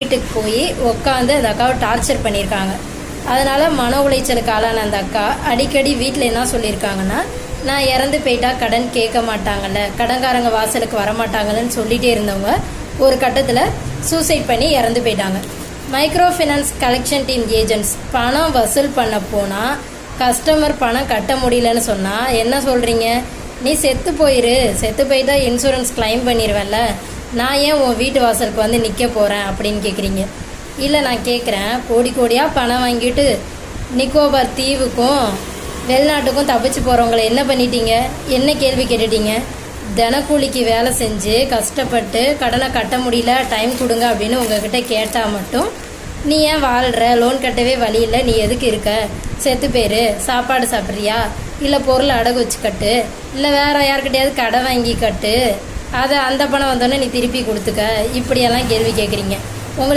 வீட்டுக்கு போய் உட்காந்து அந்த அக்காவை டார்ச்சர் பண்ணியிருக்காங்க. அதனால் மன உளைச்சலுக்கு ஆளான அந்த அக்கா அடிக்கடி வீட்டில் என்ன சொல்லியிருக்காங்கன்னா, நான் இறந்து போயிட்டா கடன் கேட்க மாட்டாங்கல்ல, கடன்காரங்க வாசலுக்கு வரமாட்டாங்கன்னு சொல்லிகிட்டே இருந்தவங்க ஒரு கட்டத்தில் சூசைட் பண்ணி இறந்து போயிட்டாங்க. Micro finance collection team agents பணம் வசூல் பண்ண போனால் கஸ்டமர் பணம் கட்ட முடியலன்னு சொன்னால் என்ன சொல்கிறீங்க? நீ செத்து போயிட்டா இன்சூரன்ஸ் கிளைம் பண்ணிடுவேன்ல, நான் ஏன் உன் வீட்டு வாசலுக்கு வந்து நிற்க போகிறேன் அப்படின்னு கேட்குறீங்க. இல்லை, நான் கேட்குறேன், கோடி கோடியாக பணம் வாங்கிட்டு நிக்கோபார் தீவுக்கும் வெளிநாட்டுக்கும் தப்பிச்சு போகிறவங்கள என்ன பண்ணிட்டீங்க? என்ன கேள்வி கேட்டுட்டீங்க? தினக்கூலிக்கு வேலை செஞ்சு கஷ்டப்பட்டு கடனை கட்ட முடியல, டைம் கொடுங்க அப்படின்னு உங்ககிட்ட கேட்டால் மட்டும் நீ ஏன் வாழ்கிற, லோன் கட்டவே வழி இல்லை, நீ எதுக்கு இருக்க, செத்து பேர், சாப்பாடு சாப்பிட்றியா, இல்லை பொருள் அடகு வச்சு கட்டு, இல்லை வேறு யார்கிட்டையாவது கடை வாங்கி கட்டு, அதை அந்த பணம் வந்தோடனே நீ திருப்பி கொடுத்துக்க, இப்படியெல்லாம் கேள்வி கேட்குறீங்க.